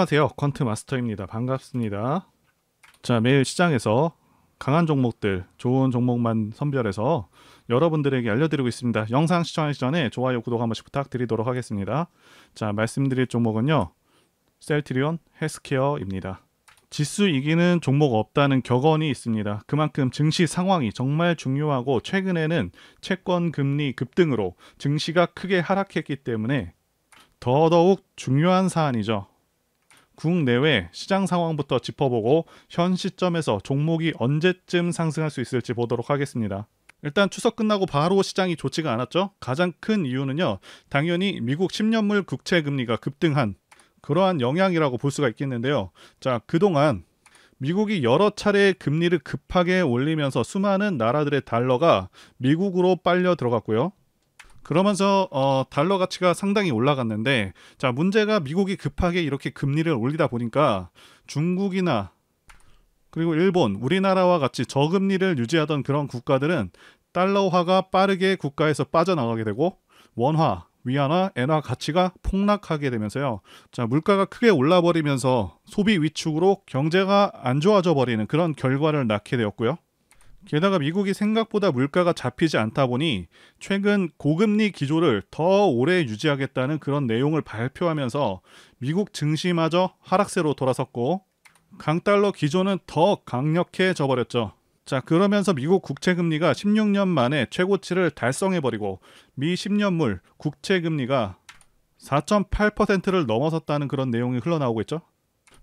안녕하세요. 퀀트 마스터입니다. 반갑습니다. 자, 매일 시장에서 강한 종목들, 좋은 종목만 선별해서 여러분들에게 알려드리고 있습니다. 영상 시청하기 전에 좋아요, 구독 한 번씩 부탁드리도록 하겠습니다. 자, 말씀드릴 종목은요, 셀트리온 헬스케어입니다. 지수 이기는 종목 없다는 격언이 있습니다. 그만큼 증시 상황이 정말 중요하고 최근에는 채권 금리 급등으로 증시가 크게 하락했기 때문에 더더욱 중요한 사안이죠. 국내외 시장 상황부터 짚어보고 현 시점에서 종목이 언제쯤 상승할 수 있을지 보도록 하겠습니다. 일단 추석 끝나고 바로 시장이 좋지가 않았죠. 가장 큰 이유는요, 당연히 미국 10년물 국채 금리가 급등한 그러한 영향이라고 볼 수가 있겠는데요. 자, 그동안 미국이 여러 차례 금리를 급하게 올리면서 수많은 나라들의 달러가 미국으로 빨려 들어갔고요. 그러면서 달러 가치가 상당히 올라갔는데, 자, 문제가 미국이 급하게 이렇게 금리를 올리다 보니까 중국이나 그리고 일본, 우리나라와 같이 저금리를 유지하던 그런 국가들은 달러화가 빠르게 국가에서 빠져나가게 되고 원화, 위안화, 엔화 가치가 폭락하게 되면서요. 자, 물가가 크게 올라버리면서 소비 위축으로 경제가 안 좋아져 버리는 그런 결과를 낳게 되었고요. 게다가 미국이 생각보다 물가가 잡히지 않다 보니 최근 고금리 기조를 더 오래 유지하겠다는 그런 내용을 발표하면서 미국 증시마저 하락세로 돌아섰고 강달러 기조는 더 강력해져 버렸죠. 자, 그러면서 미국 국채금리가 16년 만에 최고치를 달성해버리고 미 10년물 국채금리가 4.8%를 넘어섰다는 그런 내용이 흘러나오고 있죠.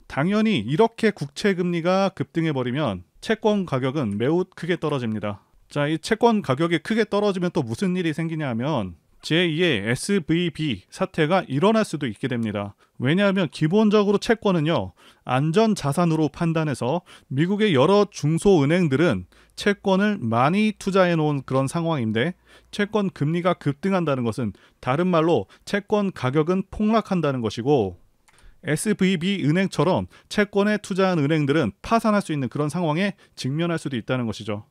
당연히 이렇게 국채금리가 급등해버리면 채권 가격은 매우 크게 떨어집니다. 자, 이 채권 가격이 크게 떨어지면 또 무슨 일이 생기냐 하면 제2의 SVB 사태가 일어날 수도 있게 됩니다. 왜냐하면 기본적으로 채권은요, 안전자산으로 판단해서 미국의 여러 중소은행들은 채권을 많이 투자해 놓은 그런 상황인데, 채권 금리가 급등한다는 것은 다른 말로 채권 가격은 폭락한다는 것이고, SVB 은행처럼 채권에 투자한 은행들은 파산할 수 있는 그런 상황에 직면할 수도 있다는 것이죠.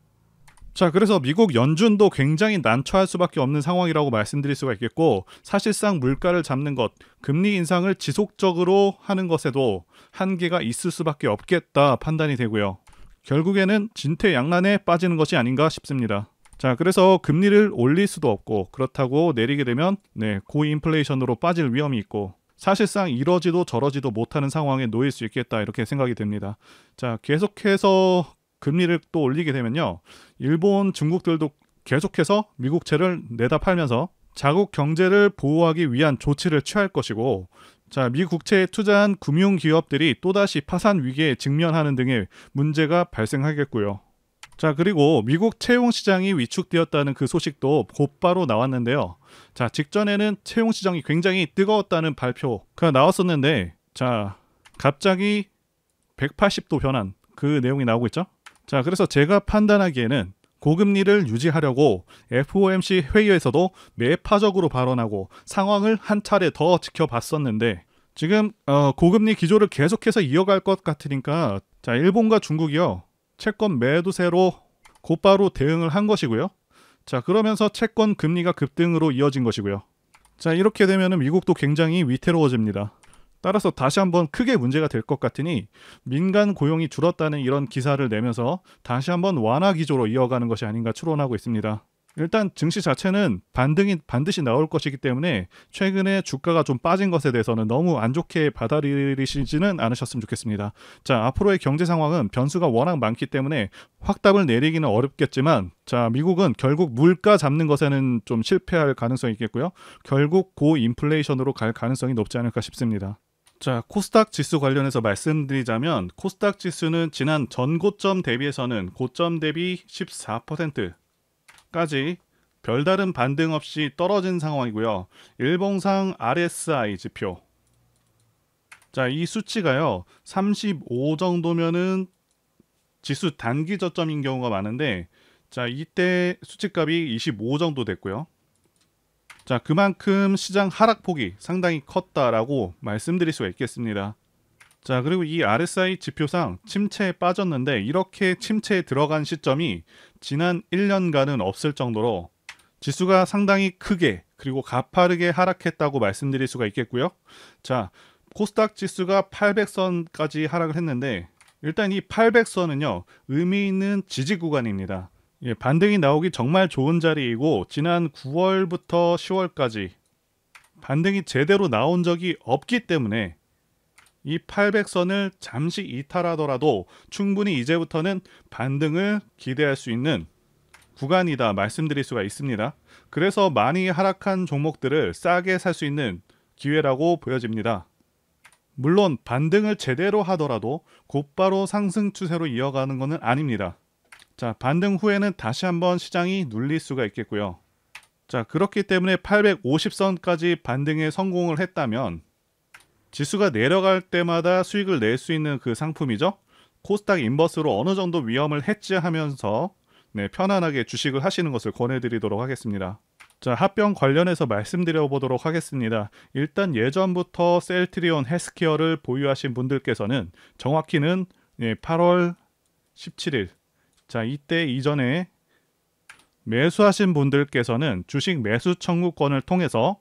자, 그래서 미국 연준도 굉장히 난처할 수밖에 없는 상황이라고 말씀드릴 수가 있겠고, 사실상 물가를 잡는 것, 금리 인상을 지속적으로 하는 것에도 한계가 있을 수밖에 없겠다 판단이 되고요. 결국에는 진퇴양난에 빠지는 것이 아닌가 싶습니다. 자, 그래서 금리를 올릴 수도 없고, 그렇다고 내리게 되면 고인플레이션으로 빠질 위험이 있고, 사실상 이러지도 저러지도 못하는 상황에 놓일 수 있겠다, 이렇게 생각이 됩니다. 자, 계속해서 금리를 또 올리게 되면요, 일본, 중국들도 계속해서 미국채를 내다 팔면서 자국 경제를 보호하기 위한 조치를 취할 것이고, 자, 미국채에 투자한 금융기업들이 또다시 파산 위기에 직면하는 등의 문제가 발생하겠고요. 자, 그리고 미국 채용 시장이 위축되었다는 그 소식도 곧바로 나왔는데요. 자, 직전에는 채용 시장이 굉장히 뜨거웠다는 발표가 나왔었는데, 자, 갑자기 180도 변한 그 내용이 나오고 있죠. 자, 그래서 제가 판단하기에는 고금리를 유지하려고 FOMC 회의에서도 매파적으로 발언하고 상황을 한 차례 더 지켜봤었는데, 지금 고금리 기조를 계속해서 이어갈 것 같으니까, 자, 일본과 중국이요, 채권 매도세로 곧바로 대응을 한 것이고요. 자, 그러면서 채권 금리가 급등으로 이어진 것이고요. 자, 이렇게 되면 미국도 굉장히 위태로워집니다. 따라서 다시 한번 크게 문제가 될 것 같으니 민간 고용이 줄었다는 이런 기사를 내면서 다시 한번 완화 기조로 이어가는 것이 아닌가 추론하고 있습니다. 일단 증시 자체는 반등이 반드시 나올 것이기 때문에 최근에 주가가 좀 빠진 것에 대해서는 너무 안 좋게 받아들이시지는 않으셨으면 좋겠습니다. 자, 앞으로의 경제 상황은 변수가 워낙 많기 때문에 확답을 내리기는 어렵겠지만, 자, 미국은 결국 물가 잡는 것에는 좀 실패할 가능성이 있겠고요. 결국 고인플레이션으로 갈 가능성이 높지 않을까 싶습니다. 자, 코스닥 지수 관련해서 말씀드리자면, 코스닥 지수는 지난 전고점 대비해서는 고점 대비 14% 까지 별다른 반등 없이 떨어진 상황이고요. 일봉상 RSI 지표, 자, 이 수치가요 35 정도면은 지수 단기 저점인 경우가 많은데, 자, 이때 수치값이 25 정도 됐고요. 자, 그만큼 시장 하락폭이 상당히 컸다라고 말씀드릴 수가 있겠습니다. 자, 그리고 이 RSI 지표상 침체에 빠졌는데, 이렇게 침체에 들어간 시점이 지난 1년간은 없을 정도로 지수가 상당히 크게 그리고 가파르게 하락했다고 말씀드릴 수가 있겠고요. 자, 코스닥 지수가 800선까지 하락을 했는데 일단 이 800선은요 의미 있는 지지 구간입니다. 예, 반등이 나오기 정말 좋은 자리이고 지난 9월부터 10월까지 반등이 제대로 나온 적이 없기 때문에 이 800선을 잠시 이탈하더라도 충분히 이제부터는 반등을 기대할 수 있는 구간이다 말씀드릴 수가 있습니다. 그래서 많이 하락한 종목들을 싸게 살 수 있는 기회라고 보여집니다. 물론 반등을 제대로 하더라도 곧바로 상승 추세로 이어가는 것은 아닙니다. 자, 반등 후에는 다시 한번 시장이 눌릴 수가 있겠고요. 자, 그렇기 때문에 850선까지 반등에 성공을 했다면 지수가 내려갈 때마다 수익을 낼 수 있는 그 상품이죠. 코스닥 인버스로 어느 정도 위험을 해지하면서 편안하게 주식을 하시는 것을 권해드리도록 하겠습니다. 자, 합병 관련해서 말씀드려 보도록 하겠습니다. 일단 예전부터 셀트리온 헬스케어를 보유하신 분들께서는 정확히는 8월 17일 자, 이때 이전에 매수하신 분들께서는 주식 매수 청구권을 통해서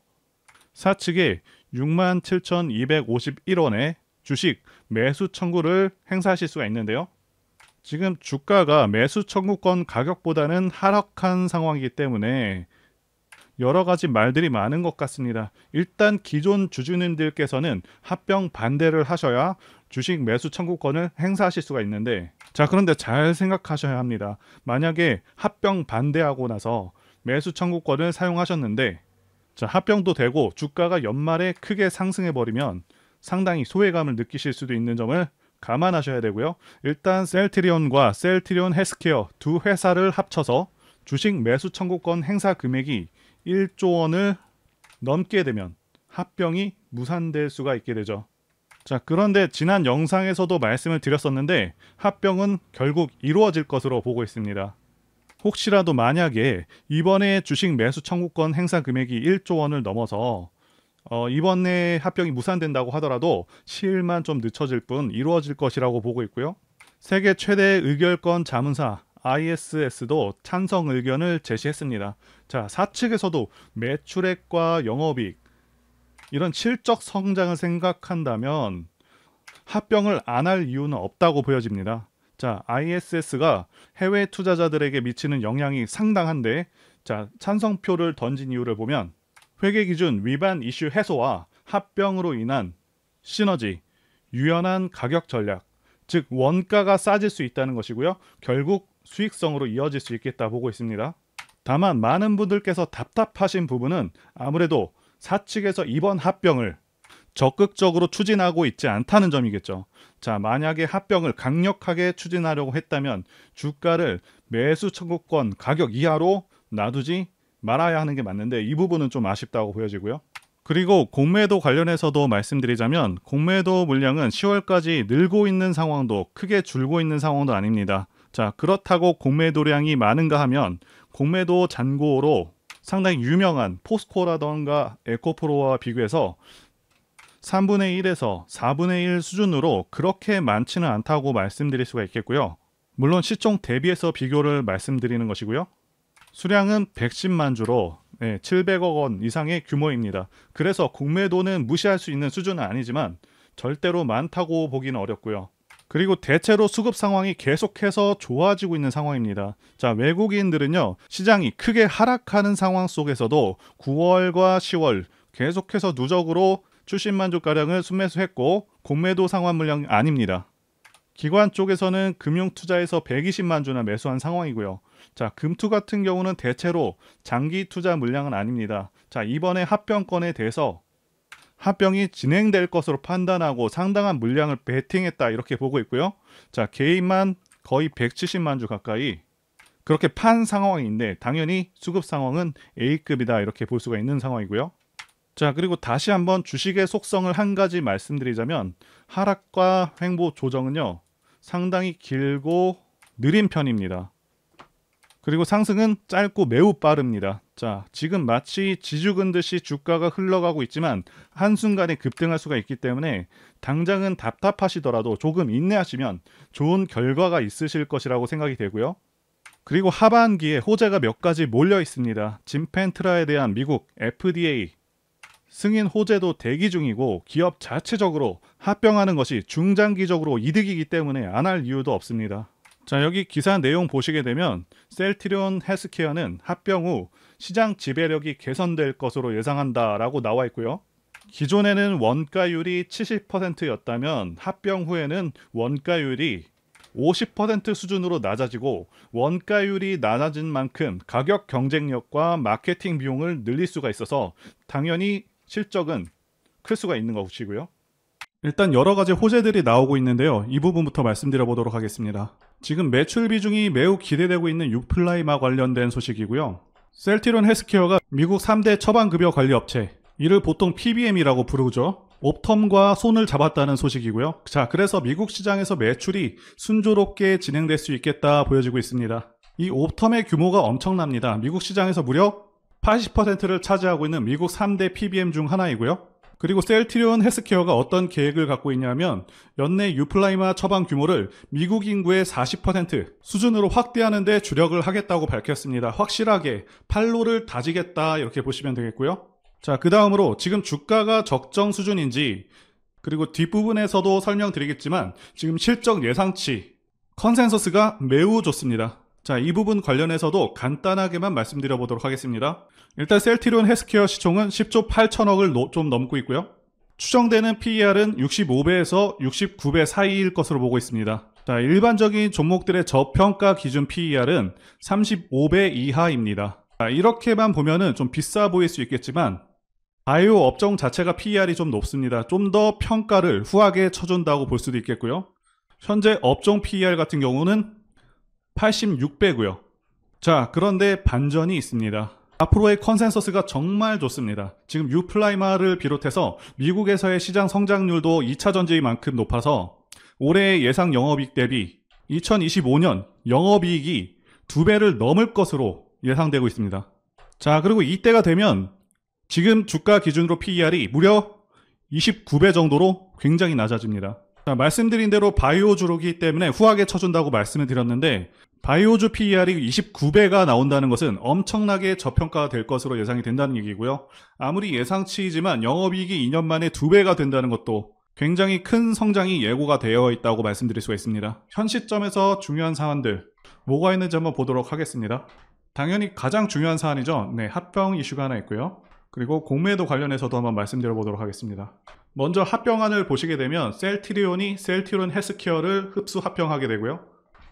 사측에 67,251원의 주식 매수 청구를 행사하실 수가 있는데요. 지금 주가가 매수 청구권 가격보다는 하락한 상황이기 때문에 여러 가지 말들이 많은 것 같습니다. 일단 기존 주주님들께서는 합병 반대를 하셔야 주식 매수 청구권을 행사하실 수가 있는데 자, 그런데 잘 생각하셔야 합니다. 만약에 합병 반대하고 나서 매수 청구권을 사용하셨는데 자, 합병도 되고 주가가 연말에 크게 상승해 버리면 상당히 소외감을 느끼실 수도 있는 점을 감안하셔야 되고요. 일단 셀트리온과 셀트리온 헬스케어 두 회사를 합쳐서 주식 매수 청구권 행사 금액이 1조 원을 넘게 되면 합병이 무산될 수가 있게 되죠. 자, 그런데 지난 영상에서도 말씀을 드렸었는데 합병은 결국 이루어질 것으로 보고 있습니다. 혹시라도 만약에 이번에 주식 매수 청구권 행사 금액이 1조 원을 넘어서 이번에 합병이 무산된다고 하더라도 시일만 좀 늦춰질 뿐 이루어질 것이라고 보고 있고요. 세계 최대 의결권 자문사 ISS도 찬성 의견을 제시했습니다. 자, 사측에서도 매출액과 영업이익 이런 실적 성장을 생각한다면 합병을 안 할 이유는 없다고 보여집니다. 자, ISS가 해외 투자자들에게 미치는 영향이 상당한데 자, 찬성표를 던진 이유를 보면 회계 기준 위반 이슈 해소와 합병으로 인한 시너지, 유연한 가격 전략, 즉 원가가 싸질 수 있다는 것이고요. 결국 수익성으로 이어질 수 있겠다 보고 있습니다. 다만 많은 분들께서 답답하신 부분은 아무래도 사측에서 이번 합병을 적극적으로 추진하고 있지 않다는 점이겠죠. 자, 만약에 합병을 강력하게 추진하려고 했다면 주가를 매수 청구권 가격 이하로 놔두지 말아야 하는 게 맞는데 이 부분은 좀 아쉽다고 보여지고요. 그리고 공매도 관련해서도 말씀드리자면 공매도 물량은 10월까지 늘고 있는 상황도 크게 줄고 있는 상황도 아닙니다. 자, 그렇다고 공매도량이 많은가 하면 공매도 잔고로 상당히 유명한 포스코라던가 에코프로와 비교해서 3분의 1에서 4분의 1 수준으로 그렇게 많지는 않다고 말씀드릴 수가 있겠고요. 물론 시총 대비해서 비교를 말씀드리는 것이고요. 수량은 110만 주로 700억 원 이상의 규모입니다. 그래서 공매도는 무시할 수 있는 수준은 아니지만 절대로 많다고 보기는 어렵고요. 그리고 대체로 수급 상황이 계속해서 좋아지고 있는 상황입니다. 자, 외국인들은요 시장이 크게 하락하는 상황 속에서도 9월과 10월 계속해서 누적으로 70만 주가량을 순매수했고 공매도 상환 물량이 아닙니다. 기관 쪽에서는 금융투자에서 120만 주나 매수한 상황이고요. 자, 금투 같은 경우는 대체로 장기 투자 물량은 아닙니다. 자, 이번에 합병권에 대해서 합병이 진행될 것으로 판단하고 상당한 물량을 베팅했다 이렇게 보고 있고요. 자, 개인만 거의 170만 주 가까이 그렇게 판 상황인데 당연히 수급 상황은 A급이다 이렇게 볼 수가 있는 상황이고요. 자, 그리고 다시 한번 주식의 속성을 한 가지 말씀드리자면 하락과 횡보 조정은요 상당히 길고 느린 편입니다. 그리고 상승은 짧고 매우 빠릅니다. 자, 지금 마치 지주 근듯이 주가가 흘러가고 있지만 한순간에 급등할 수가 있기 때문에 당장은 답답하시더라도 조금 인내하시면 좋은 결과가 있으실 것이라고 생각이 되고요. 그리고 하반기에 호재가 몇 가지 몰려 있습니다. 진펜트라에 대한 미국 FDA 승인 호재도 대기 중이고 기업 자체적으로 합병하는 것이 중장기적으로 이득이기 때문에 안 할 이유도 없습니다. 자, 여기 기사 내용 보시게 되면 셀트리온 헬스케어는 합병 후 시장 지배력이 개선될 것으로 예상한다라고 나와 있고요. 기존에는 원가율이 70%였다면 합병 후에는 원가율이 50% 수준으로 낮아지고, 원가율이 낮아진 만큼 가격 경쟁력과 마케팅 비용을 늘릴 수가 있어서 당연히 실적은 클 수가 있는 것이고요. 일단 여러 가지 호재들이 나오고 있는데요. 이 부분부터 말씀드려 보도록 하겠습니다. 지금 매출 비중이 매우 기대되고 있는 유플라이마 관련된 소식이고요. 셀트리온 헬스케어가 미국 3대 처방급여 관리 업체, 이를 보통 PBM이라고 부르죠. 옵텀과 손을 잡았다는 소식이고요. 자, 그래서 미국 시장에서 매출이 순조롭게 진행될 수 있겠다 보여지고 있습니다. 이 옵텀의 규모가 엄청납니다. 미국 시장에서 무려 80%를 차지하고 있는 미국 3대 PBM 중 하나이고요. 그리고 셀트리온 헬스케어가 어떤 계획을 갖고 있냐면 연내 유플라이마 처방 규모를 미국 인구의 40% 수준으로 확대하는 데 주력을 하겠다고 밝혔습니다. 확실하게 판로를 다지겠다 이렇게 보시면 되겠고요. 자, 그 다음으로 지금 주가가 적정 수준인지, 그리고 뒷부분에서도 설명드리겠지만 지금 실적 예상치 컨센서스가 매우 좋습니다. 자, 이 부분 관련해서도 간단하게만 말씀드려 보도록 하겠습니다. 일단 셀트리온 헬스케어 시총은 10조 8천억을 좀 넘고 있고요. 추정되는 PER은 65배에서 69배 사이일 것으로 보고 있습니다. 자, 일반적인 종목들의 저평가 기준 PER은 35배 이하입니다. 자, 이렇게만 보면은 좀 비싸 보일 수 있겠지만 바이오 업종 자체가 PER이 좀 높습니다. 좀 더 평가를 후하게 쳐준다고 볼 수도 있겠고요. 현재 업종 PER 같은 경우는 86배고요. 자, 그런데 반전이 있습니다. 앞으로의 컨센서스가 정말 좋습니다. 지금 유플라이마를 비롯해서 미국에서의 시장 성장률도 2차 전지만큼 높아서 올해의 예상 영업이익 대비 2025년 영업이익이 2배를 넘을 것으로 예상되고 있습니다. 자, 그리고 이때가 되면 지금 주가 기준으로 PER이 무려 29배 정도로 굉장히 낮아집니다. 자, 말씀드린 대로 바이오주로기 때문에 후하게 쳐준다고 말씀을 드렸는데, 바이오주 PER이 29배가 나온다는 것은 엄청나게 저평가가 될 것으로 예상이 된다는 얘기고요. 아무리 예상치이지만 영업이익이 2년 만에 2배가 된다는 것도 굉장히 큰 성장이 예고가 되어 있다고 말씀드릴 수가 있습니다. 현 시점에서 중요한 사안들 뭐가 있는지 한번 보도록 하겠습니다. 당연히 가장 중요한 사안이죠. 네, 합병 이슈가 하나 있고요. 그리고 공매도 관련해서도 한번 말씀드려 보도록 하겠습니다. 먼저 합병안을 보시게 되면 셀트리온이 셀트리온 헬스케어를 흡수 합병하게 되고요.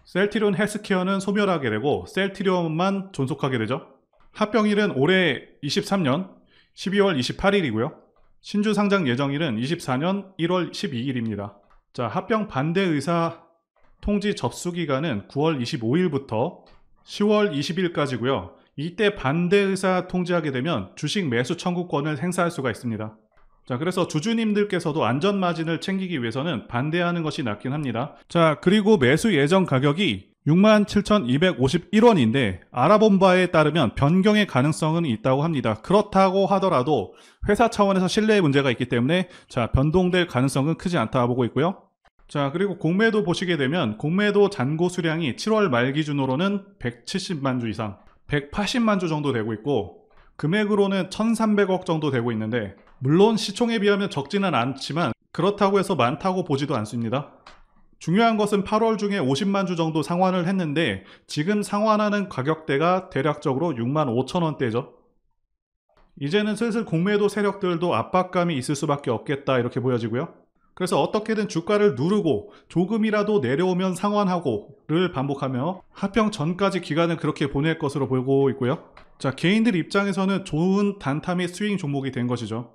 셀트리온 헬스케어는 소멸하게 되고 셀트리온만 존속하게 되죠. 합병일은 올해 23년 12월 28일이고요. 신주 상장 예정일은 24년 1월 12일입니다. 자, 합병 반대 의사 통지 접수 기간은 9월 25일부터 10월 20일까지고요. 이때 반대 의사 통지하게 되면 주식 매수 청구권을 행사할 수가 있습니다. 자, 그래서 주주님들께서도 안전 마진을 챙기기 위해서는 반대하는 것이 낫긴 합니다. 자, 그리고 매수 예정 가격이 67,251원인데 알아본 바에 따르면 변경의 가능성은 있다고 합니다. 그렇다고 하더라도 회사 차원에서 신뢰의 문제가 있기 때문에 자, 변동될 가능성은 크지 않다 보고 있고요. 자, 그리고 공매도 보시게 되면 공매도 잔고 수량이 7월 말 기준으로는 170만 주 이상, 180만 주 정도 되고 있고, 금액으로는 1,300억 정도 되고 있는데, 물론 시총에 비하면 적지는 않지만 그렇다고 해서 많다고 보지도 않습니다. 중요한 것은 8월 중에 50만 주 정도 상환을 했는데 지금 상환하는 가격대가 대략적으로 65,000원대죠. 이제는 슬슬 공매도 세력들도 압박감이 있을 수밖에 없겠다 이렇게 보여지고요. 그래서 어떻게든 주가를 누르고 조금이라도 내려오면 상환하고를 반복하며 합병 전까지 기간을 그렇게 보낼 것으로 보고 있고요. 자, 개인들 입장에서는 좋은 단타 및 스윙 종목이 된 것이죠.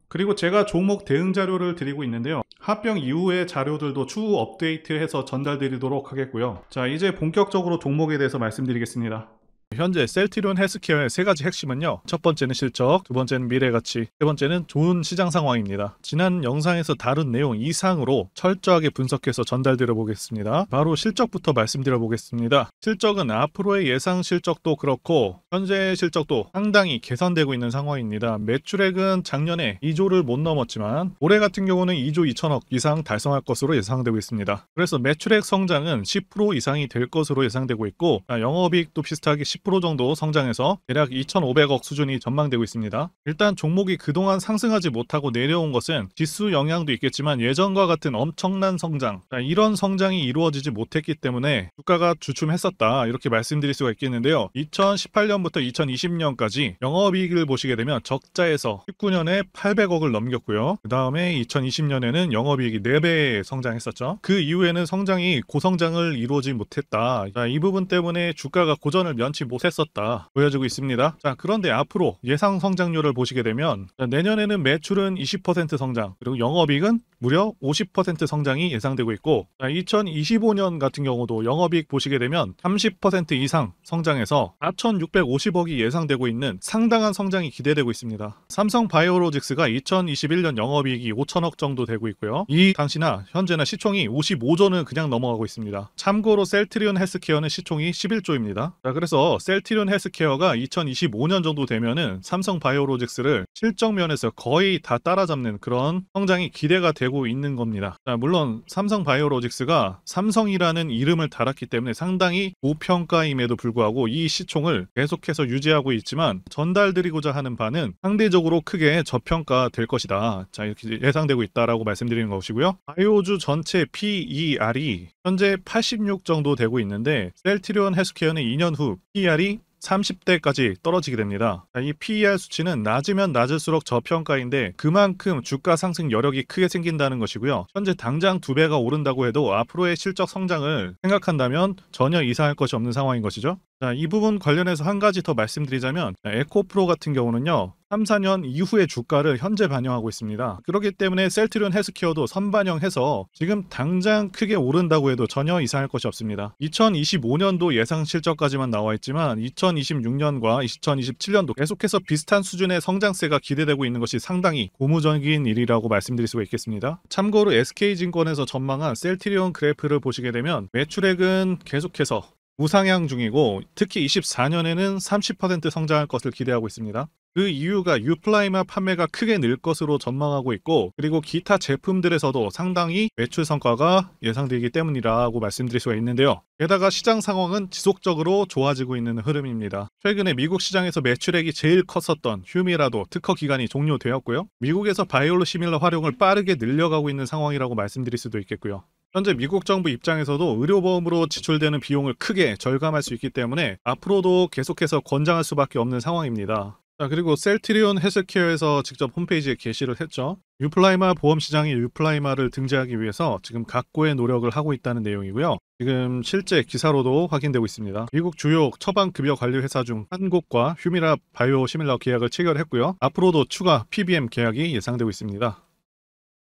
그리고 제가 종목 대응 자료를 드리고 있는데요. 합병 이후의 자료들도 추후 업데이트해서 전달드리도록 하겠고요. 자, 이제 본격적으로 종목에 대해서 말씀드리겠습니다. 현재 셀트리온 헬스케어의 세 가지 핵심은요. 첫 번째는 실적, 두 번째는 미래가치, 세 번째는 좋은 시장 상황입니다. 지난 영상에서 다룬 내용 이상으로 철저하게 분석해서 전달드려 보겠습니다. 바로 실적부터 말씀드려 보겠습니다. 실적은 앞으로의 예상 실적도 그렇고 현재의 실적도 상당히 개선되고 있는 상황입니다. 매출액은 작년에 2조를 못 넘었지만 올해 같은 경우는 2조 2천억 이상 달성할 것으로 예상되고 있습니다. 그래서 매출액 성장은 10% 이상이 될 것으로 예상되고 있고 영업이익도 비슷하게 10% 40% 정도 성장해서 대략 2,500억 수준이 전망되고 있습니다. 일단 종목이 그동안 상승하지 못하고 내려온 것은 지수 영향도 있겠지만 예전과 같은 엄청난 성장, 이런 성장이 이루어지지 못했기 때문에 주가가 주춤했었다, 이렇게 말씀드릴 수가 있겠는데요. 2018년부터 2020년까지 영업이익을 보시게 되면 적자에서 19년에 800억을 넘겼고요. 그 다음에 2020년에는 영업이익이 4배 성장했었죠. 그 이후에는 성장이 고성장을 이루어지 못했다. 이 부분 때문에 주가가 고전을 면치 못했었다 보여지고 있습니다. 자, 그런데 앞으로 예상 성장률을 보시게 되면 내년에는 매출은 20% 성장, 그리고 영업이익은 무려 50% 성장이 예상되고 있고, 2025년 같은 경우도 영업이익 보시게 되면 30% 이상 성장해서 4,650억이 예상되고 있는 상당한 성장이 기대되고 있습니다. 삼성바이오로직스가 2021년 영업이익이 5천억 정도 되고 있고요. 이 당시나 현재나 시총이 55조는 그냥 넘어가고 있습니다. 참고로 셀트리온 헬스케어는 시총이 11조입니다. 자, 그래서 셀트리온 헬스케어가 2025년 정도 되면은 삼성바이오로직스를 실적 면에서 거의 다 따라잡는 그런 성장이 기대가 되고 있는 겁니다. 자, 물론 삼성바이오로직스가 삼성이라는 이름을 달았기 때문에 상당히 고평가임에도 불구하고 이 시총을 계속해서 유지하고 있지만 전달드리고자 하는 바는 상대적으로 크게 저평가될 것이다. 자, 이렇게 예상되고 있다라고 말씀드리는 것이고요. 바이오주 전체 PER이 현재 86 정도 되고 있는데 셀트리온 헬스케어는 2년 후 PER이 30대까지 떨어지게 됩니다. 이 PER 수치는 낮으면 낮을수록 저평가인데 그만큼 주가 상승 여력이 크게 생긴다는 것이고요. 현재 당장 2배가 오른다고 해도 앞으로의 실적 성장을 생각한다면 전혀 이상할 것이 없는 상황인 것이죠. 자, 이 부분 관련해서 한 가지 더 말씀드리자면 에코프로 같은 경우는요, 3, 4년 이후의 주가를 현재 반영하고 있습니다. 그렇기 때문에 셀트리온 헬스케어도 선반영해서 지금 당장 크게 오른다고 해도 전혀 이상할 것이 없습니다. 2025년도 예상 실적까지만 나와 있지만 2026년과 2027년도 계속해서 비슷한 수준의 성장세가 기대되고 있는 것이 상당히 고무적인 일이라고 말씀드릴 수가 있겠습니다. 참고로 SK증권에서 전망한 셀트리온 그래프를 보시게 되면 매출액은 계속해서 우상향 중이고 특히 24년에는 30% 성장할 것을 기대하고 있습니다. 그 이유가 유플라이마 판매가 크게 늘 것으로 전망하고 있고, 그리고 기타 제품들에서도 상당히 매출 성과가 예상되기 때문이라고 말씀드릴 수가 있는데요. 게다가 시장 상황은 지속적으로 좋아지고 있는 흐름입니다. 최근에 미국 시장에서 매출액이 제일 컸었던 휴미라도 특허 기간이 종료되었고요. 미국에서 바이오시밀러 활용을 빠르게 늘려가고 있는 상황이라고 말씀드릴 수도 있겠고요. 현재 미국 정부 입장에서도 의료보험으로 지출되는 비용을 크게 절감할 수 있기 때문에 앞으로도 계속해서 권장할 수밖에 없는 상황입니다. 자, 그리고 셀트리온 헬스케어에서 직접 홈페이지에 게시를 했죠. 유플라이마 보험시장이 유플라이마를 등재하기 위해서 지금 각고의 노력을 하고 있다는 내용이고요. 지금 실제 기사로도 확인되고 있습니다. 미국 주요 처방급여관리회사 중 한국과 휴미라 바이오시밀러 계약을 체결했고요. 앞으로도 추가 PBM 계약이 예상되고 있습니다.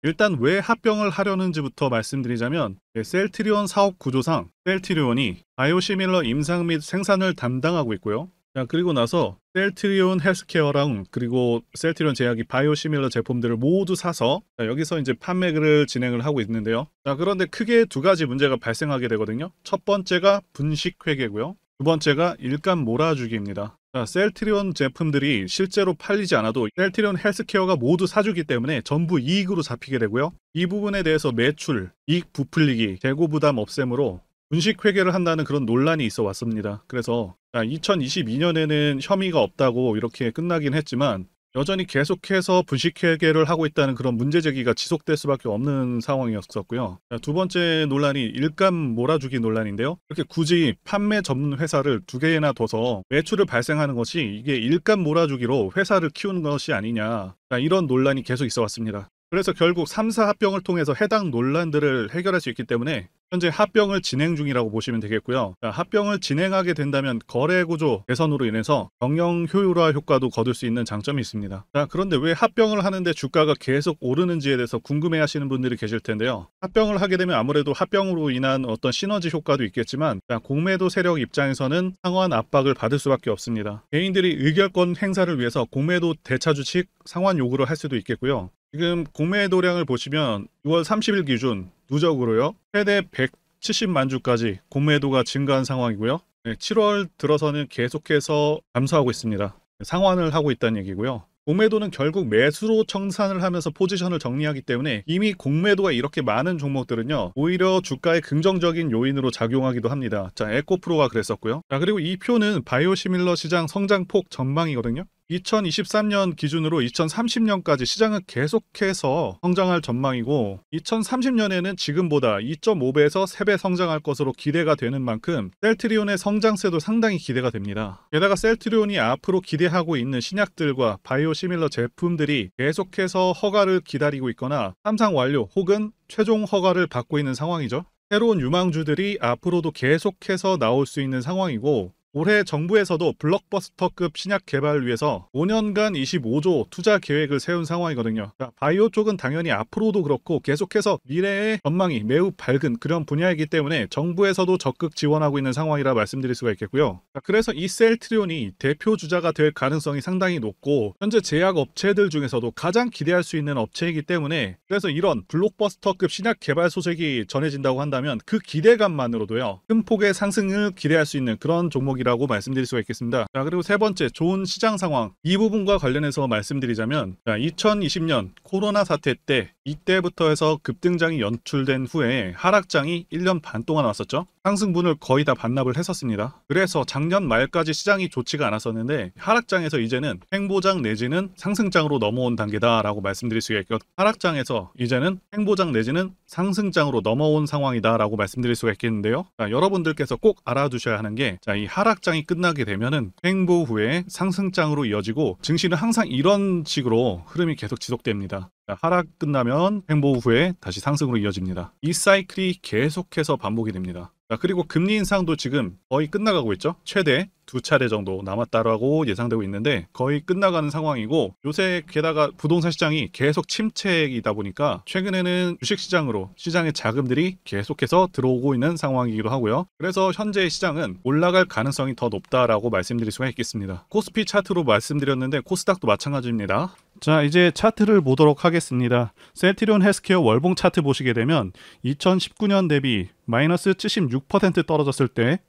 일단 왜 합병을 하려는지부터 말씀드리자면 셀트리온 사업 구조상 셀트리온이 바이오시밀러 임상 및 생산을 담당하고 있고요. 자, 그리고 나서 셀트리온 헬스케어랑 그리고 셀트리온 제약이 바이오시밀러 제품들을 모두 사서 여기서 이제 판매를 진행을 하고 있는데요. 자, 그런데 크게 두 가지 문제가 발생하게 되거든요. 첫 번째가 분식회계고요. 두 번째가 일감 몰아주기입니다. 자, 셀트리온 제품들이 실제로 팔리지 않아도 셀트리온 헬스케어가 모두 사주기 때문에 전부 이익으로 잡히게 되고요. 이 부분에 대해서 매출, 이익 부풀리기, 재고 부담 없앰으로 분식 회계를 한다는 그런 논란이 있어 왔습니다. 그래서 2022년에는 혐의가 없다고 이렇게 끝나긴 했지만 여전히 계속해서 분식 회계를 하고 있다는 그런 문제 제기가 지속될 수밖에 없는 상황이었었고요. 두 번째 논란이 일감 몰아주기 논란인데요. 이렇게 굳이 판매 전문 회사를 두 개나 둬서 매출을 발생하는 것이 이게 일감 몰아주기로 회사를 키우는 것이 아니냐, 이런 논란이 계속 있어 왔습니다. 그래서 결국 3사 합병을 통해서 해당 논란들을 해결할 수 있기 때문에 현재 합병을 진행 중이라고 보시면 되겠고요. 합병을 진행하게 된다면 거래 구조 개선으로 인해서 경영 효율화 효과도 거둘 수 있는 장점이 있습니다. 그런데 왜 합병을 하는데 주가가 계속 오르는지에 대해서 궁금해 하시는 분들이 계실 텐데요. 합병을 하게 되면 아무래도 합병으로 인한 어떤 시너지 효과도 있겠지만 공매도 세력 입장에서는 상환 압박을 받을 수밖에 없습니다. 개인들이 의결권 행사를 위해서 공매도 대차 주식 상환 요구를 할 수도 있겠고요. 지금 공매도량을 보시면 6월 30일 기준 누적으로요, 최대 170만 주까지 공매도가 증가한 상황이고요. 7월 들어서는 계속해서 감소하고 있습니다. 상환을 하고 있다는 얘기고요. 공매도는 결국 매수로 청산을 하면서 포지션을 정리하기 때문에 이미 공매도가 이렇게 많은 종목들은요, 오히려 주가의 긍정적인 요인으로 작용하기도 합니다. 자, 에코프로가 그랬었고요. 자, 그리고 이 표는 바이오시밀러 시장 성장폭 전망이거든요. 2023년 기준으로 2030년까지 시장은 계속해서 성장할 전망이고, 2030년에는 지금보다 2.5배에서 3배 성장할 것으로 기대가 되는 만큼 셀트리온의 성장세도 상당히 기대가 됩니다. 게다가 셀트리온이 앞으로 기대하고 있는 신약들과 바이오시밀러 제품들이 계속해서 허가를 기다리고 있거나 삼상 완료 혹은 최종 허가를 받고 있는 상황이죠. 새로운 유망주들이 앞으로도 계속해서 나올 수 있는 상황이고, 올해 정부에서도 블록버스터급 신약 개발을 위해서 5년간 25조 투자 계획을 세운 상황이거든요. 자, 바이오 쪽은 당연히 앞으로도 그렇고 계속해서 미래의 전망이 매우 밝은 그런 분야이기 때문에 정부에서도 적극 지원하고 있는 상황이라 말씀드릴 수가 있겠고요. 자, 그래서 이 셀트리온이 대표 주자가 될 가능성이 상당히 높고, 현재 제약 업체들 중에서도 가장 기대할 수 있는 업체이기 때문에, 그래서 이런 블록버스터급 신약 개발 소식이 전해진다고 한다면 그 기대감만으로도요, 큰 폭의 상승을 기대할 수 있는 그런 종목이라고 말씀드릴 수가 있겠습니다. 자, 그리고 세 번째, 좋은 시장 상황. 이 부분과 관련해서 말씀드리자면, 자, 2020년 코로나 사태 때, 이때부터 해서 급등장이 연출된 후에 하락장이 1년 반 동안 왔었죠. 상승분을 거의 다 반납을 했었습니다. 그래서 작년 말까지 시장이 좋지가 않았었는데, 하락장에서 이제는 횡보장 내지는 상승장으로 넘어온 단계다라고 말씀드릴 수가 있겠고, 하락장에서 이제는 횡보장 내지는 상승장으로 넘어온 상황이다라고 말씀드릴 수가 있겠는데요. 자, 여러분들께서 꼭 알아두셔야 하는 게, 자, 이 하락장이 끝나게 되면은 횡보 후에 상승장으로 이어지고, 증시는 항상 이런 식으로 흐름이 계속 지속됩니다. 자, 하락 끝나면 횡보 후에 다시 상승으로 이어집니다. 이 사이클이 계속해서 반복이 됩니다. 자, 그리고 금리 인상도 지금 거의 끝나가고 있죠. 최대 2차례 정도 남았다라고 예상되고 있는데 거의 끝나가는 상황이고, 요새 게다가 부동산 시장이 계속 침체이다 보니까 최근에는 주식시장으로 시장의 자금들이 계속해서 들어오고 있는 상황이기도 하고요. 그래서 현재 시장은 올라갈 가능성이 더 높다라고 말씀드릴 수가 있겠습니다. 코스피 차트로 말씀드렸는데 코스닥도 마찬가지입니다. 자, 이제 차트를 보도록 하겠습니다. 셀트리온 헬스케어 월봉 차트 보시게 되면 2019년 대비 마이너스 76% 떨어졌을 때,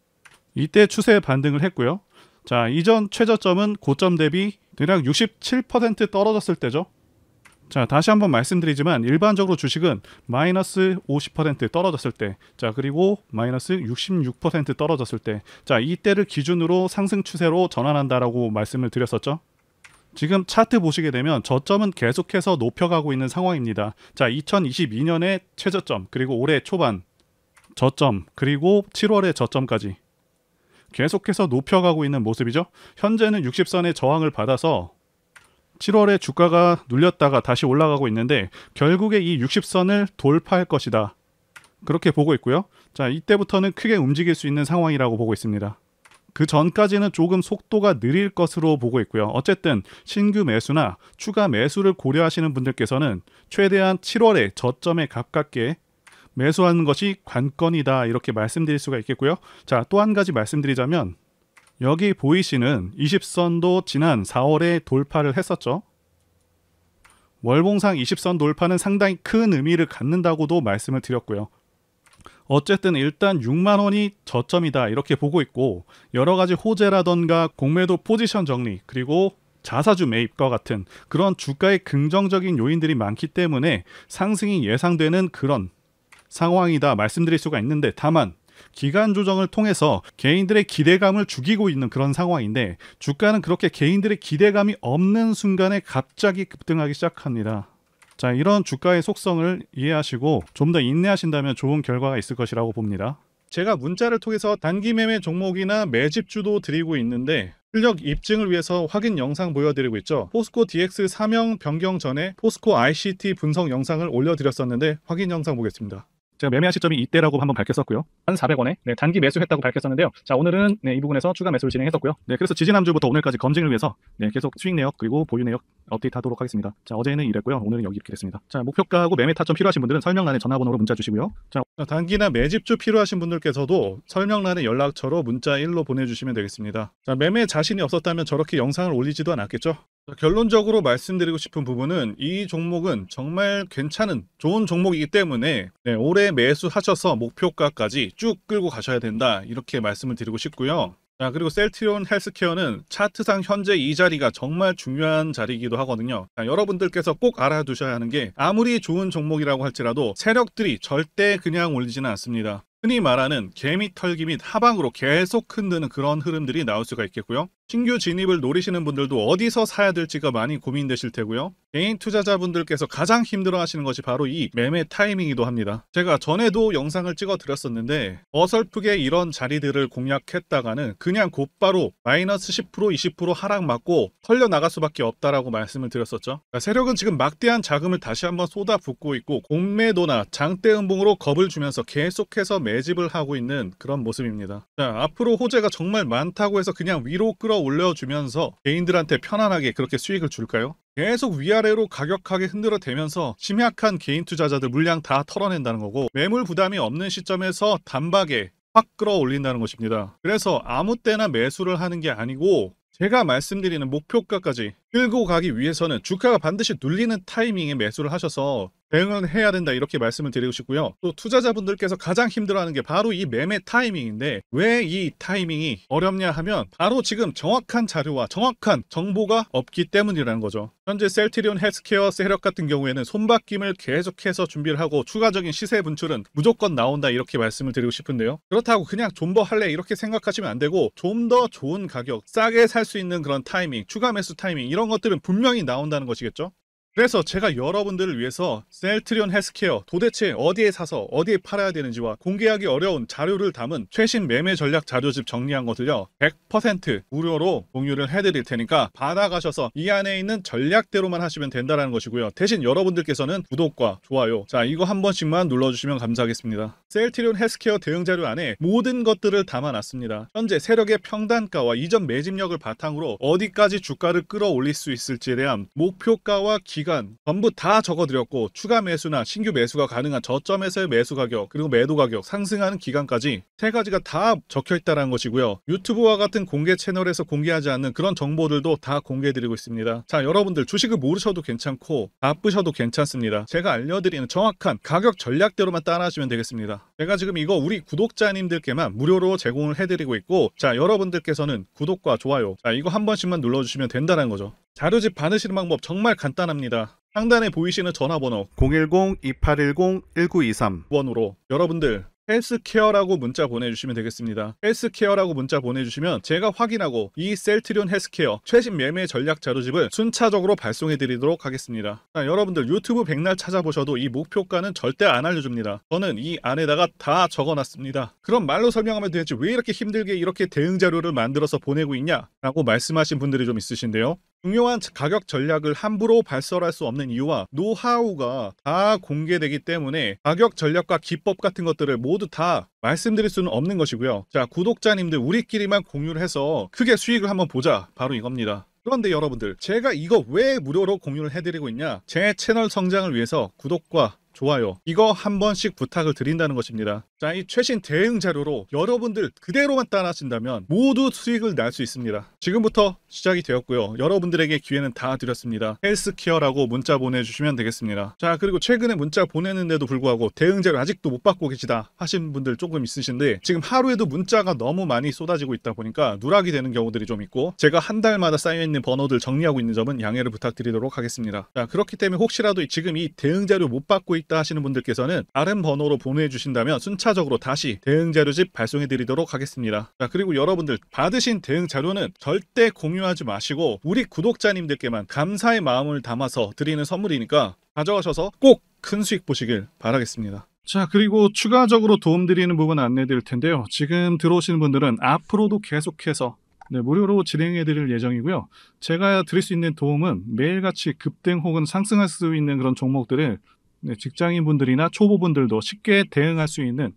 이때 추세 반등을 했고요. 자, 이전 최저점은 고점 대비 대략 67% 떨어졌을 때죠. 자, 다시 한번 말씀드리지만 일반적으로 주식은 마이너스 50% 떨어졌을 때, 자, 그리고 마이너스 66% 떨어졌을 때, 자, 이때를 기준으로 상승 추세로 전환한다라고 말씀을 드렸었죠. 지금 차트 보시게 되면 저점은 계속해서 높여가고 있는 상황입니다. 자, 2022년의 최저점, 그리고 올해 초반 저점, 그리고 7월의 저점까지 계속해서 높여가고 있는 모습이죠. 현재는 60선의 저항을 받아서 7월에 주가가 눌렸다가 다시 올라가고 있는데, 결국에 이 60선을 돌파할 것이다, 그렇게 보고 있고요. 자, 이때부터는 크게 움직일 수 있는 상황이라고 보고 있습니다. 그 전까지는 조금 속도가 느릴 것으로 보고 있고요. 어쨌든 신규 매수나 추가 매수를 고려하시는 분들께서는 최대한 7월에 저점에 가깝게 매수하는 것이 관건이다, 이렇게 말씀드릴 수가 있겠고요. 자, 또 한 가지 말씀드리자면, 여기 보이시는 20선도 지난 4월에 돌파를 했었죠. 월봉상 20선 돌파는 상당히 큰 의미를 갖는다고도 말씀을 드렸고요. 어쨌든 일단 6만 원이 저점이다, 이렇게 보고 있고, 여러 가지 호재라던가 공매도 포지션 정리, 그리고 자사주 매입과 같은 그런 주가의 긍정적인 요인들이 많기 때문에 상승이 예상되는 그런 상황이다 말씀드릴 수가 있는데, 다만 기간 조정을 통해서 개인들의 기대감을 죽이고 있는 그런 상황인데, 주가는 그렇게 개인들의 기대감이 없는 순간에 갑자기 급등하기 시작합니다. 자, 이런 주가의 속성을 이해하시고 좀 더 인내하신다면 좋은 결과가 있을 것이라고 봅니다. 제가 문자를 통해서 단기 매매 종목이나 매집주도 드리고 있는데, 실력 입증을 위해서 확인 영상 보여드리고 있죠. 포스코 DX 사명 변경 전에 포스코 ICT 분석 영상을 올려드렸었는데, 확인 영상 보겠습니다. 제가 매매한 시점이 이때라고 한번 밝혔었고요. 1,400원에 단기 매수했다고 밝혔었는데요. 자, 오늘은 이 부분에서 추가 매수를 진행했었고요. 그래서 지지난주부터 오늘까지 검증을 위해서 계속 수익 내역 그리고 보유 내역 업데이트하도록 하겠습니다. 자, 어제는 이랬고요. 오늘은 여기 이렇게 됐습니다. 자, 목표가하고 매매 타점 필요하신 분들은 설명란에 전화번호로 문자 주시고요. 자, 단기나 매집주 필요하신 분들께서도 설명란에 연락처로 문자 1로 보내주시면 되겠습니다. 자, 매매 자신이 없었다면 저렇게 영상을 올리지도 않았겠죠. 결론적으로 말씀드리고 싶은 부분은, 이 종목은 정말 괜찮은 좋은 종목이기 때문에 올해 매수하셔서 목표가까지 쭉 끌고 가셔야 된다, 이렇게 말씀을 드리고 싶고요. 자, 그리고 셀트리온 헬스케어는 차트상 현재 이 자리가 정말 중요한 자리이기도 하거든요. 자, 여러분들께서 꼭 알아두셔야 하는 게 아무리 좋은 종목이라고 할지라도 세력들이 절대 그냥 올리지는 않습니다. 흔히 말하는 개미 털기 및 하방으로 계속 흔드는 그런 흐름들이 나올 수가 있겠고요. 신규 진입을 노리시는 분들도 어디서 사야 될지가 많이 고민되실 테고요. 개인 투자자분들께서 가장 힘들어 하시는 것이 바로 이 매매 타이밍이기도 합니다. 제가 전에도 영상을 찍어 드렸었는데 어설프게 이런 자리들을 공략했다가는 그냥 곧바로 마이너스 10% 20% 하락 맞고 털려 나갈 수밖에 없다라고 말씀을 드렸었죠. 세력은 지금 막대한 자금을 다시 한번 쏟아붓고 있고 공매도나 장대 음봉으로 겁을 주면서 계속해서 매집을 하고 있는 그런 모습입니다. 자, 앞으로 호재가 정말 많다고 해서 그냥 위로 끌어올려주면서 개인들한테 편안하게 그렇게 수익을 줄까요? 계속 위아래로 가격하게 흔들어대면서 심약한 개인 투자자들 물량 다 털어낸다는 거고 매물 부담이 없는 시점에서 단박에 확 끌어올린다는 것입니다. 그래서 아무 때나 매수를 하는 게 아니고 제가 말씀드리는 목표가까지 끌고 가기 위해서는 주가가 반드시 눌리는 타이밍에 매수를 하셔서 대응을 해야 된다, 이렇게 말씀을 드리고 싶고요. 또 투자자분들께서 가장 힘들어하는 게 바로 이 매매 타이밍인데 왜 이 타이밍이 어렵냐 하면 바로 지금 정확한 자료와 정확한 정보가 없기 때문이라는 거죠. 현재 셀트리온 헬스케어 세력 같은 경우에는 손바뀜을 계속해서 준비를 하고 추가적인 시세 분출은 무조건 나온다, 이렇게 말씀을 드리고 싶은데요. 그렇다고 그냥 존버할래 이렇게 생각하시면 안 되고 좀 더 좋은 가격, 싸게 살 수 있는 그런 타이밍, 추가 매수 타이밍 이런 것들은 분명히 나온다는 것이겠죠. 그래서 제가 여러분들을 위해서 셀트리온 헬스케어 도대체 어디에 사서 어디에 팔아야 되는지와 공개하기 어려운 자료를 담은 최신 매매 전략 자료집 정리한 것을요 100% 무료로 공유를 해드릴 테니까 받아가셔서 이 안에 있는 전략대로만 하시면 된다는 것이고요. 대신 여러분들께서는 구독과 좋아요, 자 이거 한 번씩만 눌러주시면 감사하겠습니다. 셀트리온 헬스케어 대응 자료 안에 모든 것들을 담아놨습니다. 현재 세력의 평단가와 이전 매집력을 바탕으로 어디까지 주가를 끌어올릴 수 있을지에 대한 목표가와 기간 전부 다 적어드렸고 추가 매수나 신규 매수가 가능한 저점에서의 매수 가격 그리고 매도 가격 상승하는 기간까지 세 가지가 다 적혀있다는 것이고요. 유튜브와 같은 공개 채널에서 공개하지 않는 그런 정보들도 다 공개해드리고 있습니다. 자, 여러분들 주식을 모르셔도 괜찮고 바쁘셔도 괜찮습니다. 제가 알려드리는 정확한 가격 전략대로만 따라하시면 되겠습니다. 제가 지금 이거 우리 구독자님들께만 무료로 제공을 해드리고 있고 자, 여러분들께서는 구독과 좋아요, 자 이거 한 번씩만 눌러주시면 된다는 거죠. 자료집 받으시는 방법 정말 간단합니다. 상단에 보이시는 전화번호 010-2810-1923번으로 여러분들 헬스케어라고 문자 보내주시면 되겠습니다. 헬스케어라고 문자 보내주시면 제가 확인하고 이 셀트리온 헬스케어 최신 매매 전략 자료집을 순차적으로 발송해드리도록 하겠습니다. 자, 여러분들 유튜브 백날 찾아보셔도 이 목표가는 절대 안 알려줍니다. 저는 이 안에다가 다 적어놨습니다. 그럼 말로 설명하면 되지 왜 이렇게 힘들게 이렇게 대응 자료를 만들어서 보내고 있냐 라고 말씀하신 분들이 좀 있으신데요. 중요한 가격 전략을 함부로 발설할 수 없는 이유와 노하우가 다 공개되기 때문에 가격 전략과 기법 같은 것들을 모두 다 말씀드릴 수는 없는 것이고요. 자, 구독자님들 우리끼리만 공유를 해서 크게 수익을 한번 보자, 바로 이겁니다. 그런데 여러분들 제가 이거 왜 무료로 공유를 해드리고 있냐, 제 채널 성장을 위해서 구독과 좋아요 이거 한 번씩 부탁을 드린다는 것입니다. 자, 이 최신 대응 자료로 여러분들 그대로만 따라하신다면 모두 수익을 낼 수 있습니다. 지금부터 시작이 되었고요. 여러분들에게 기회는 다 드렸습니다. 헬스케어라고 문자 보내주시면 되겠습니다. 자, 그리고 최근에 문자 보내는데도 불구하고 대응 자료 아직도 못 받고 계시다 하신 분들 조금 있으신데 지금 하루에도 문자가 너무 많이 쏟아지고 있다 보니까 누락이 되는 경우들이 좀 있고 제가 한 달마다 쌓여있는 번호들 정리하고 있는 점은 양해를 부탁드리도록 하겠습니다. 자, 그렇기 때문에 혹시라도 지금 이 대응 자료 못 받고 있다 하시는 분들께서는 다른 번호로 보내주신다면 순차적으로 다시 대응 자료집 발송해 드리도록 하겠습니다. 자, 그리고 여러분들 받으신 대응 자료는 절대 공유하지 마시고 우리 구독자님들께만 감사의 마음을 담아서 드리는 선물이니까 가져가셔서 꼭 큰 수익 보시길 바라겠습니다. 자, 그리고 추가적으로 도움드리는 부분 안내 드릴 텐데요. 지금 들어오시는 분들은 앞으로도 계속해서 무료로 진행해 드릴 예정이고요. 제가 드릴 수 있는 도움은 매일같이 급등 혹은 상승할 수 있는 그런 종목들을 직장인분들이나 초보분들도 쉽게 대응할 수 있는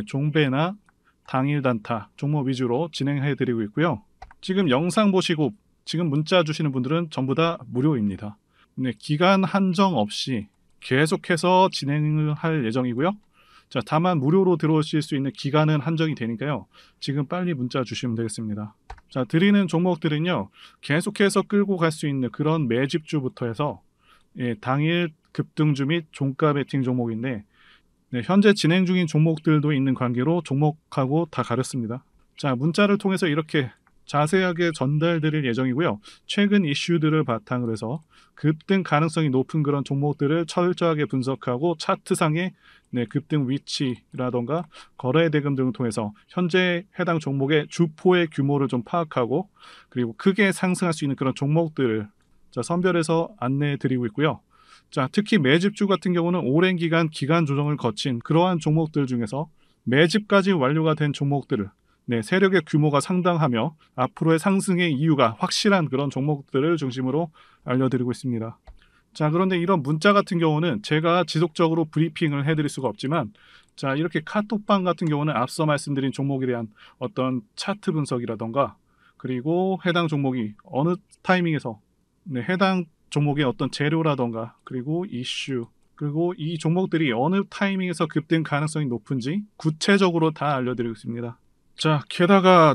종배나 당일 단타 종목 위주로 진행해 드리고 있고요. 지금 영상 보시고 지금 문자 주시는 분들은 전부 다 무료입니다. 기간 한정 없이 계속해서 진행을 할 예정이고요. 자, 다만 무료로 들어오실 수 있는 기간은 한정이 되니까요. 지금 빨리 문자 주시면 되겠습니다. 자, 드리는 종목들은요. 계속해서 끌고 갈 수 있는 그런 매집주부터 해서 당일 급등주 및 종가 베팅 종목인데 현재 진행 중인 종목들도 있는 관계로 종목하고 다 가렸습니다. 자, 문자를 통해서 이렇게 자세하게 전달드릴 예정이고요. 최근 이슈들을 바탕으로 해서 급등 가능성이 높은 그런 종목들을 철저하게 분석하고 차트상의 급등 위치라던가 거래 대금 등을 통해서 현재 해당 종목의 주포의 규모를 좀 파악하고 그리고 크게 상승할 수 있는 그런 종목들을 선별해서 안내해 드리고 있고요. 자, 특히 매집주 같은 경우는 오랜 기간 조정을 거친 그러한 종목들 중에서 매집까지 완료가 된 종목들을 세력의 규모가 상당하며 앞으로의 상승의 이유가 확실한 그런 종목들을 중심으로 알려드리고 있습니다. 자, 그런데 이런 문자 같은 경우는 제가 지속적으로 브리핑을 해드릴 수가 없지만 자, 이렇게 카톡방 같은 경우는 앞서 말씀드린 종목에 대한 어떤 차트 분석이라던가 그리고 해당 종목이 어느 타이밍에서 해당 종목의 어떤 재료라던가 그리고 이슈 그리고 이 종목들이 어느 타이밍에서 급등 가능성이 높은지 구체적으로 다 알려드리고 있습니다. 자, 게다가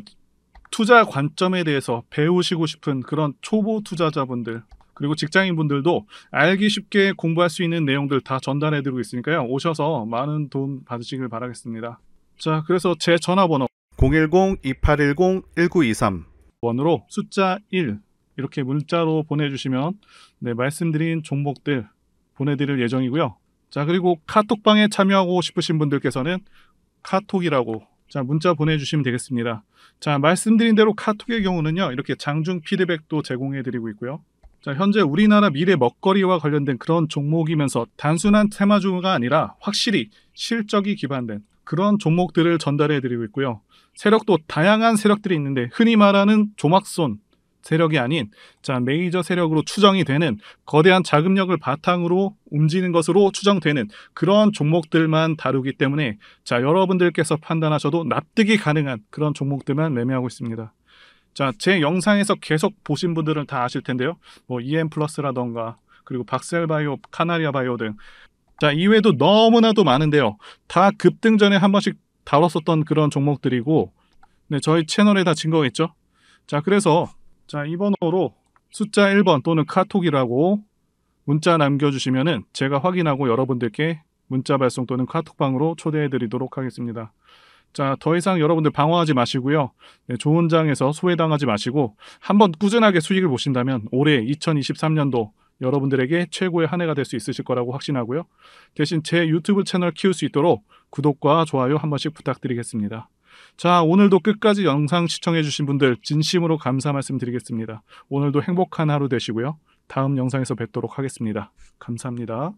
투자 관점에 대해서 배우시고 싶은 그런 초보 투자자분들 그리고 직장인분들도 알기 쉽게 공부할 수 있는 내용들 다 전달해드리고 있으니까요. 오셔서 많은 도움 받으시길 바라겠습니다. 자, 그래서 제 전화번호 010-2810-1923 번호로 숫자 1 이렇게 문자로 보내주시면 말씀드린 종목들 보내드릴 예정이고요. 자, 그리고 카톡방에 참여하고 싶으신 분들께서는 카톡이라고 문자 보내주시면 되겠습니다. 자, 말씀드린 대로 카톡의 경우는요, 이렇게 장중 피드백도 제공해드리고 있고요. 자, 현재 우리나라 미래 먹거리와 관련된 그런 종목이면서 단순한 테마주가 아니라 확실히 실적이 기반된 그런 종목들을 전달해드리고 있고요. 세력도 다양한 세력들이 있는데 흔히 말하는 조막손 세력이 아닌 메이저 세력으로 추정이 되는 거대한 자금력을 바탕으로 움직이는 것으로 추정되는 그런 종목들만 다루기 때문에 여러분들께서 판단하셔도 납득이 가능한 그런 종목들만 매매하고 있습니다. 자, 제 영상에서 계속 보신 분들은 다 아실 텐데요. EM플러스라던가 그리고 박셀바이오, 카나리아바이오 등 이외에도 너무나도 많은데요. 다 급등 전에 한 번씩 다뤘었던 그런 종목들이고 저희 채널에 다 증거가 있죠. 자, 그래서 이 번호로 숫자 1번 또는 카톡이라고 문자 남겨주시면은 제가 확인하고 여러분들께 문자 발송 또는 카톡방으로 초대해 드리도록 하겠습니다. 자, 더 이상 여러분들 방황하지 마시고요. 좋은 장에서 소외당하지 마시고 한번 꾸준하게 수익을 보신다면 올해 2023년도 여러분들에게 최고의 한 해가 될 수 있으실 거라고 확신하고요. 대신 제 유튜브 채널 키울 수 있도록 구독과 좋아요 한 번씩 부탁드리겠습니다. 자, 오늘도 끝까지 영상 시청해주신 분들 진심으로 감사 말씀드리겠습니다. 오늘도 행복한 하루 되시고요. 다음 영상에서 뵙도록 하겠습니다. 감사합니다.